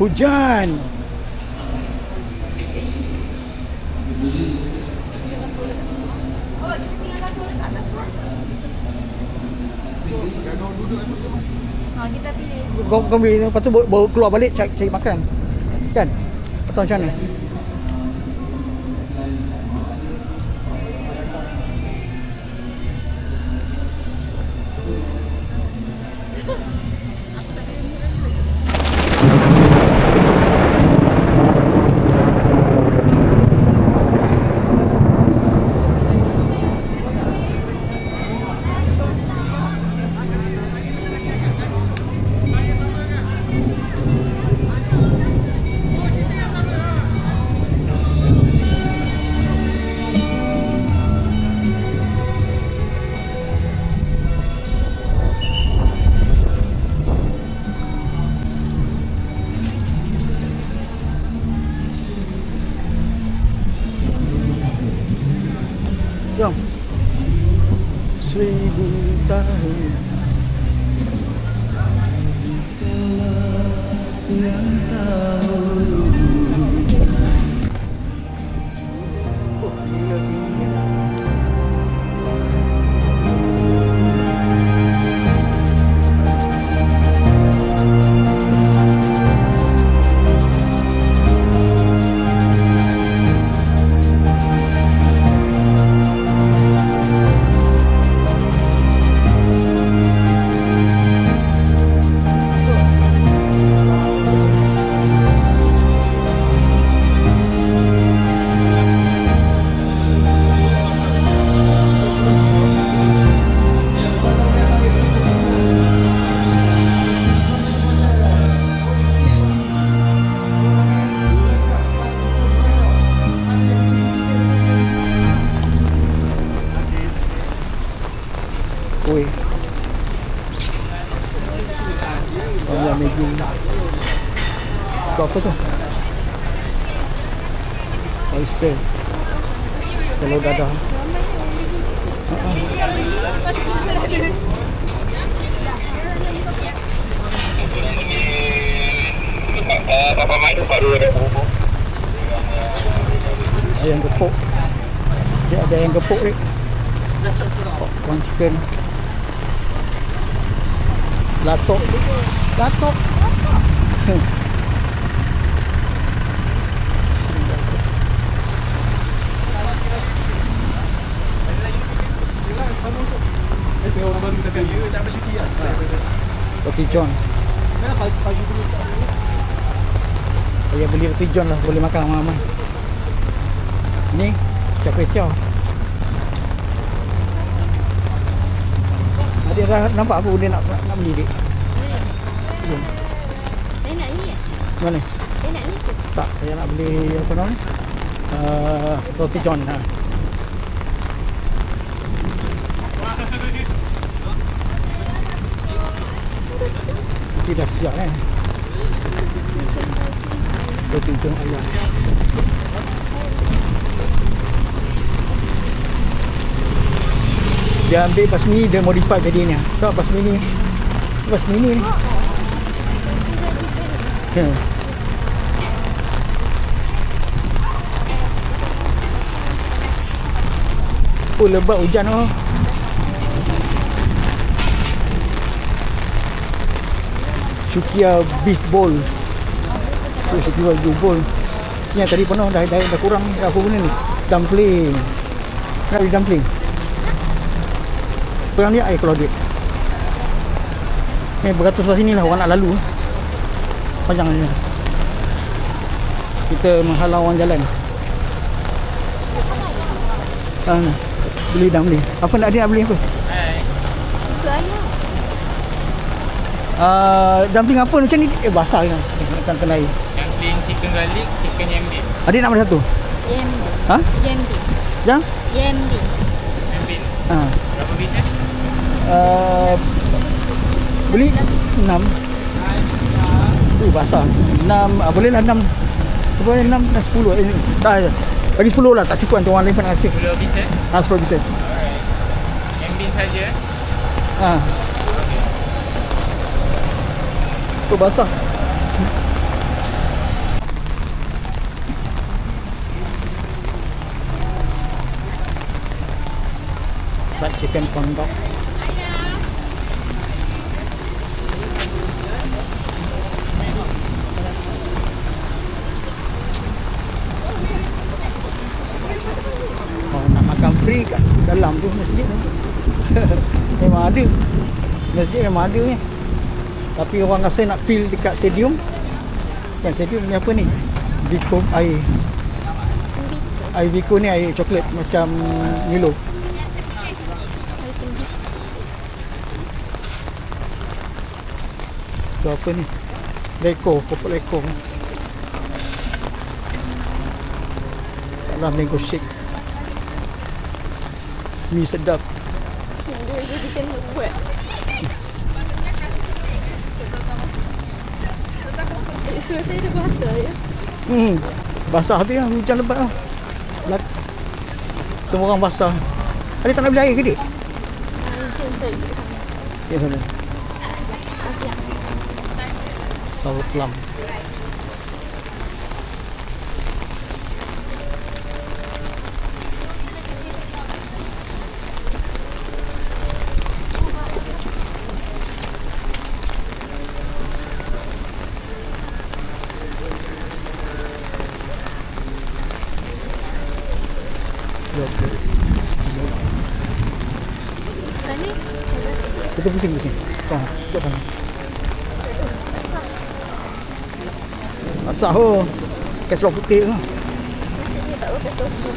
Hujan. Kita pilih. Kau beli, lepas tu bawa keluar balik cari makan. Kan? Atau macam mana? Jom. 1000 tahun yang tahu. Oh, gila tinggi. Oi. Banyak Maggi. Itu apa tu? Oyster. Telur dadah. Bapak Mak itu baru ada bubuk. Ayam gepuk. Dia ada ayam gepuk ni. Popcorn chicken. Latok. Latok. Roti John. Saya beli roti John lah, boleh makan lama-lama. Ni char-kway-teow. Adik dah nampak apa dia nak beli dik? Belum. Saya nak ni. Mana? Saya nak ni tu. Tak, saya nak beli apa nama ni? Roti John. Ha. Ini dah siap kan? Roti John ayam. Dia ambil basmini, dia modify jadinya. Tak basmini. Basmini ni. Oh, lebat hujan oh. Sukiya beef bowl. Sukiya beef bowl. Ni tadi penuh dah kurang apa benda ni? Dumpling. Nak beli dumpling. Pegang dia air keluar duit. Ni beratus sebelah sini lah orang nak lalu. Panjang ni. Kita menghalau orang jalan. Beli dumpling. Apa nak dia nak beli apa? Suka ayam. Dumpling apa macam ni? Basah kan? Kena air. Dumpling chicken garlic, chicken yam bean. Adik nak beli satu? Yam bean. Ha? Yam bean. Jang? Yam bean. Yam bean. Ha. Berapa piece eh? Beli 6. Basah. 6, boleh lah 6. Boleh 6 dan 10. Tak, bagi 10 lah, tak cukup untuk orang lain pun nak kasih. 10 piece eh? 10 bisa. Alright. Yam bean saja eh? Itu basah. fried chicken corn dog. Kalau nak makan free kat dalam tu masjid tu. Memang ada. Masjid memang ada ni. Tapi orang rasa nak feel dekat stadium. Kan stadium ni apa ni? Biko air. Air Biko ni air coklat macam Milo. Tu apa ni? Leko, kopok leko. Dalam mango shake. Mi sedap. Dia jadikan buat. Suara saya dah basah ya. Basah habis lah, hujan lebat lah. Semua orang basah. Adik tak nak beli air ke dik? Ya sana. Sour plum. Tadi Kita pusing-pusing. Duduk sana. Masak tu. Pakai seluar putih tu. nasi ni tak pakai tofu.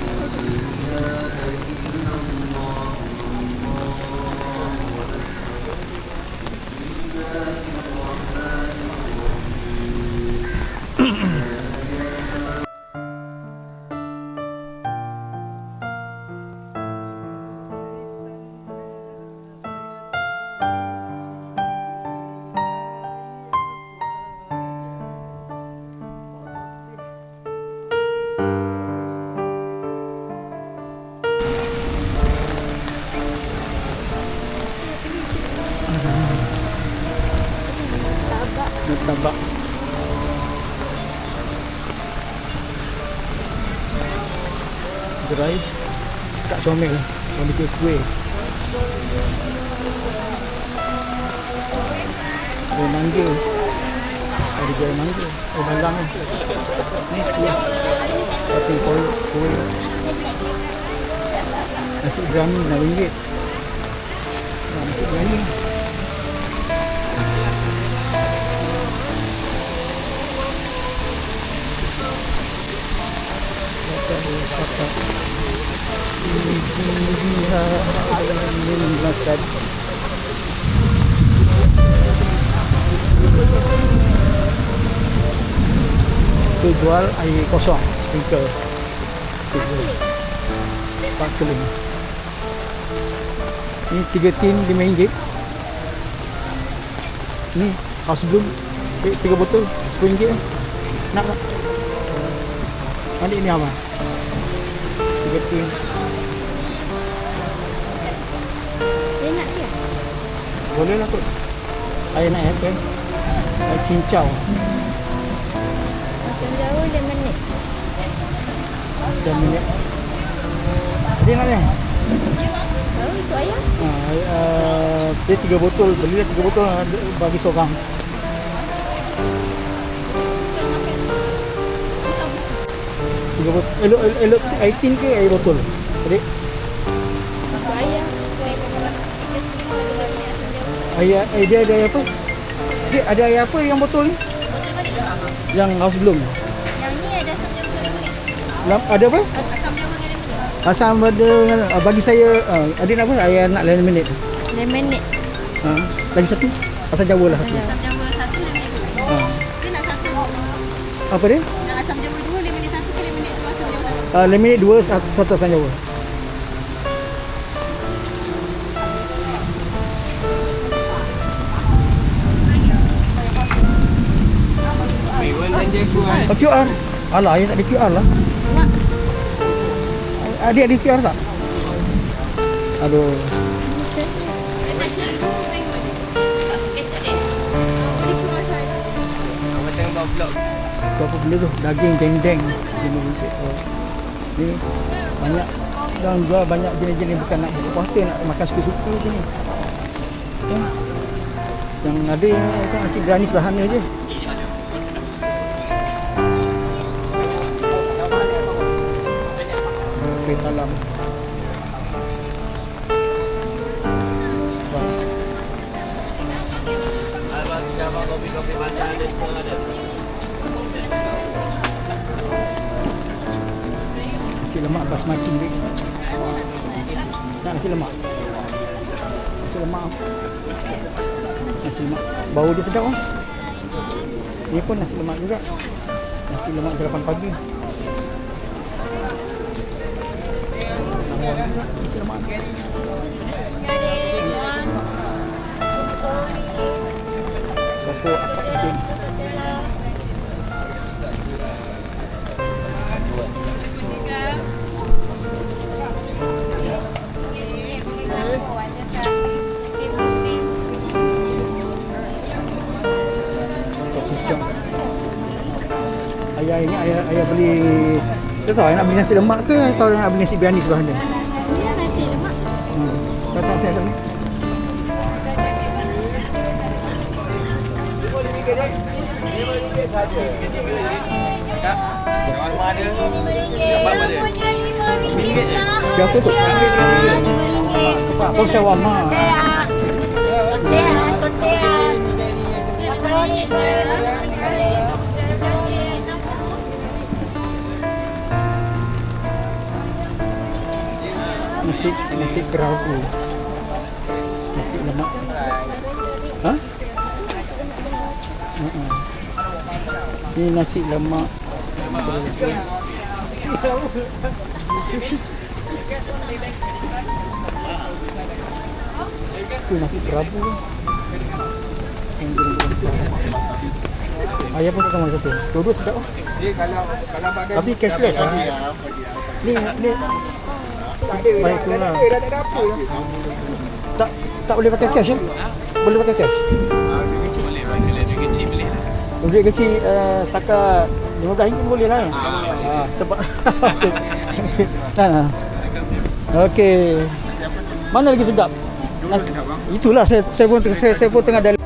Nampak. Gerai kat comel. Orang bikin kuih. Oh, mangga. Ada jual mangga. Oh, balang ni. Ni kuih. Tapi kuih. Nasi briyani RM6. Nasi briyani. Tu jual air kosong, sprinkle. Sparkling. Ni 3 tin RM5. Ni House Bloom 3 botol RM10. Nak tak? Adik ni apa? 3 tin. Dia nak ke? Boleh lah kot. Air naik apa? Air cincau. Macam jauh 5 minit. 5 minit. Dia nak ni? Tahu ikut ayam? Dia 3 botol. Belilah 3 botol bagi seorang. 3 botol. Elok air tin ke air botol? Adik? Ikut ayam. Dia ada air apa? Dia ada air apa yang botol ni? Yang House Bloom. Yang ni ada asam jawa dengan lemonade. Ada apa? Asam jawa dengan lemonade. Asam ada bagi saya adik nak apa? Air nak lemonade. Lemonade. Lagi satu? Asam Jawa lah satu. Asam jawa 1, lemonade 2. Dia nak satu. Apa dia? Nak asam jawa 2, lemonade 1 ke lemonade 2 asam jawa 1? Lemonade 2, satu asam Jawa. QR. Alah, ayah tak ada QR lah. Nak. Adik ada QR tak? Aduh. Apa benda tu? Daging dendeng. RM5. Ni banyak Jangan jual banyak jenis-jenis, bukan nak buka puasa, nak makan suka-suka je ni. Ya. Yang ada kan nasi biryani sederhana je. Kuih talam. Nasi lemak basmati ni. Nak nasi lemak? Nasi lemak. Nasi lemak. Bau dia sedap kan? Ni pun nasi lemak juga. Nasi lemak jam 8 pagi. Awal juga nasi lemak. Sopok akak bikin. Ayah ini ayah beli, tak tahu ayah nak beli nasi lemak ke atau nak beli nasi biryani sebelah ni. Ini nasi lemak. Tak tahu saya ni. Siapa tu? Apa shawarma? Nasi kerabu. Nasi lemak. Ha? Ini nasi lemak. Itu nasi kerabu. Ayah pun tak tahu satu. Dua-dua sedap. Tapi cashless lah. Ni baik tu lah. Tak boleh pakai cash ya? Boleh pakai cash? Boleh, kalau kecil boleh lah. Duit kecil setakat RM15 boleh lah. Sebab okey. Mana lagi sedap? Itulah saya pun tengah dalam.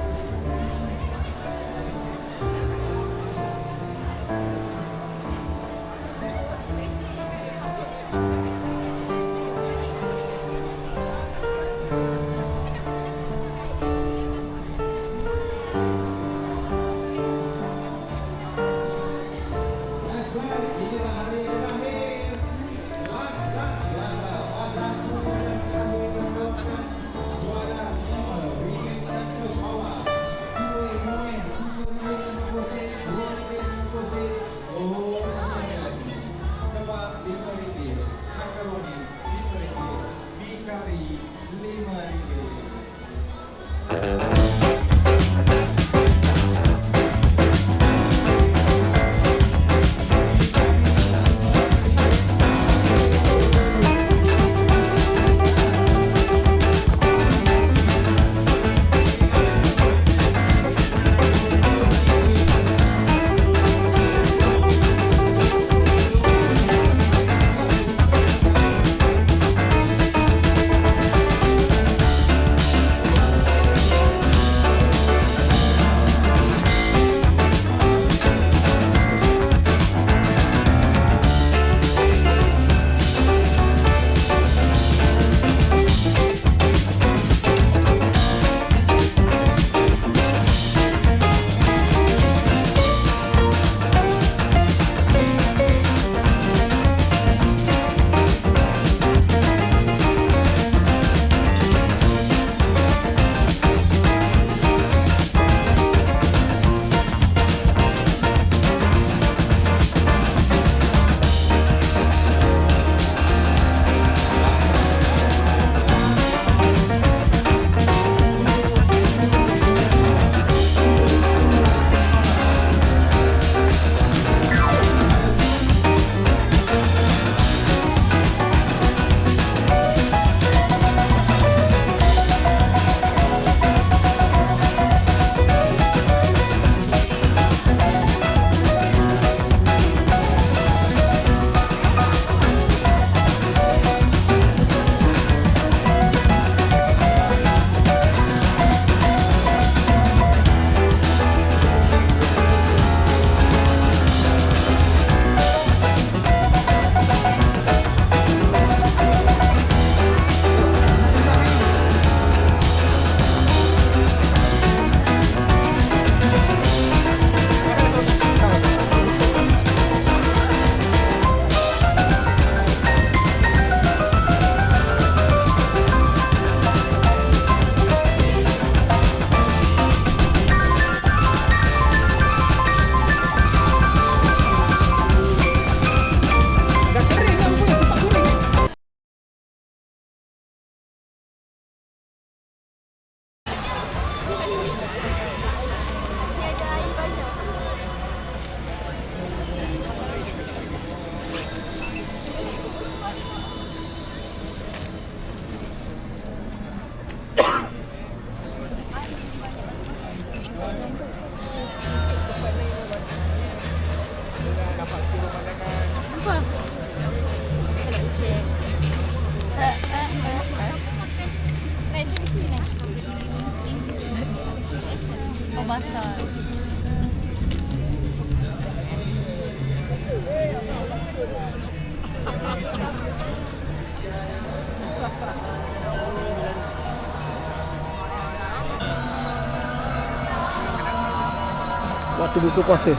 Waktu buka puasa.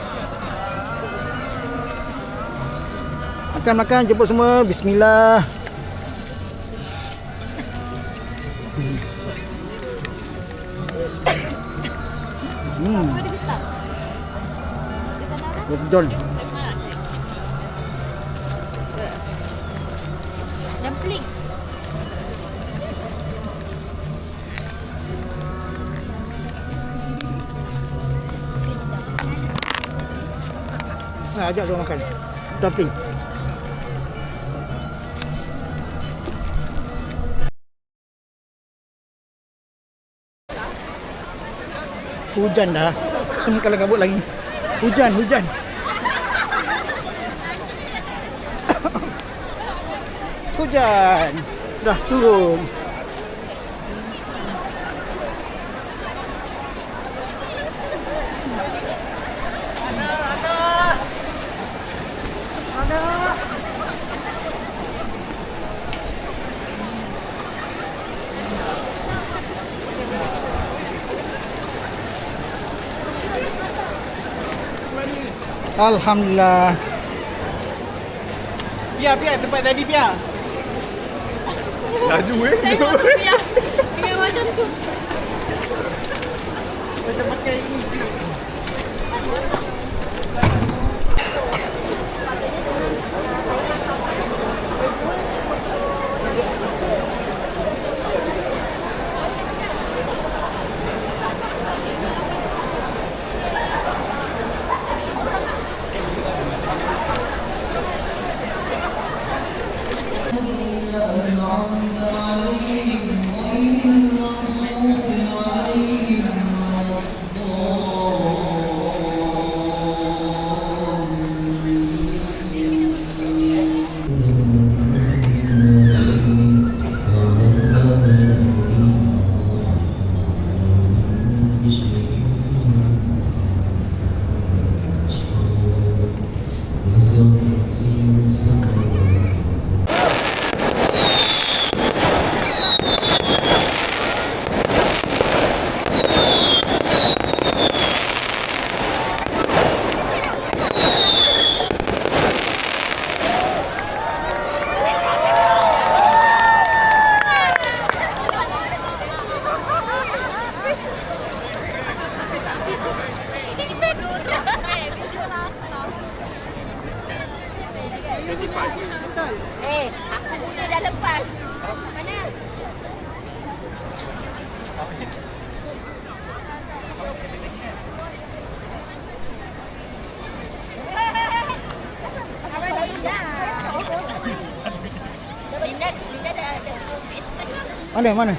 Makan-makan, jemput semua. Bismillah. Ada getah. Betul. Dumpling. Nah, ajak dia makan. Dumpling. Hujan dah. Semua kalau kabut lagi. Hujan. Hujan. Dah turun. Alhamdulillah. Biar tempat tadi biar. Laju Saya mau rupiah. Dengan macam tu. Macam pakai ini. Aku punya dah lepas. Mana? Linda dah ada. Mana?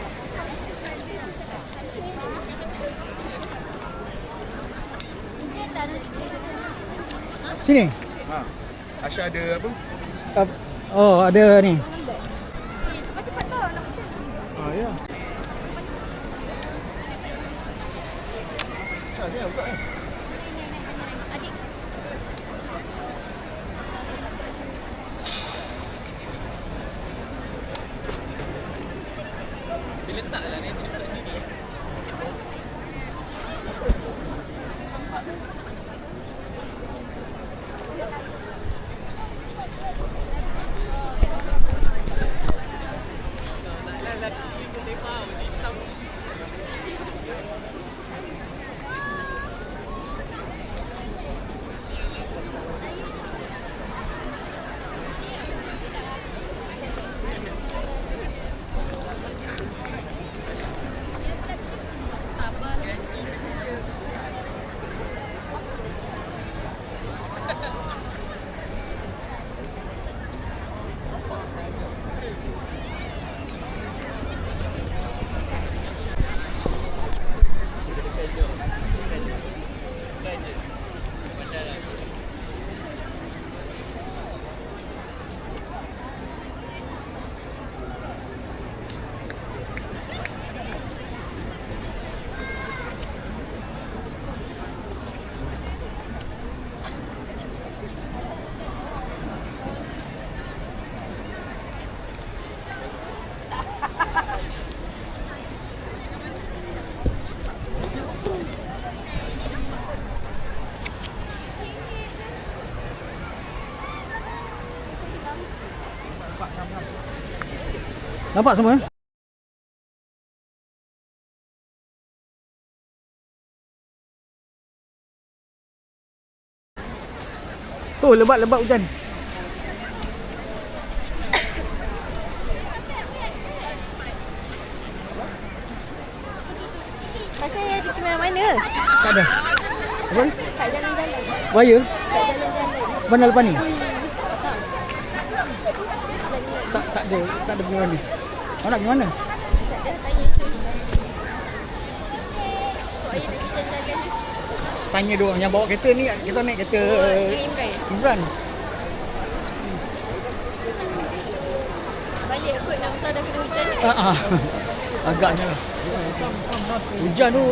Sini. Ha. Asya ada apa? Oh, ada ni. Cepat-cepat tau nak macam. Oh, ya. Asya buka ni. Adik. Bila letaklah ni. Nampak semua? Oh, lebat-lebat hujan. Pasal dia ke mana-mana. Tak ada. Apa? Tak jalan-jalan. Wire? Tak jalan-jalan. Mana lepas ni? Tak ada. Tak ada pergi mana. Awak nak pergi mana? Tak ada, tanya je. Kok ayah nak pergi jalan-jalan je? Tanya dia orang yang bawa kereta ni. Kita naik kereta Imran. Imran. Balik kot nak dah kena hujan ni. Agaknya lah. Hujan tu.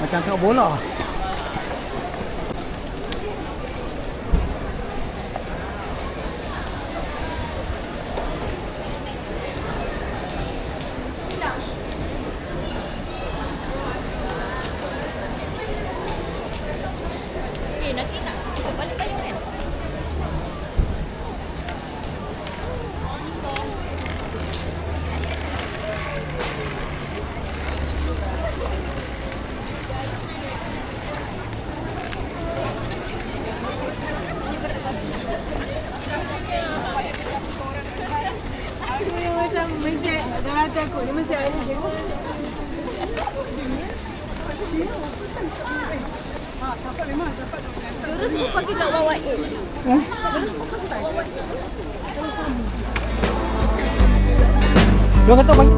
Macam tengok bola. Nanti tak kita balik-balik kan? Ini berat bagus. Dia macam mesti dah takut dia mesti ada je. Terus pun pagi kat bawah A. Dia kata bagi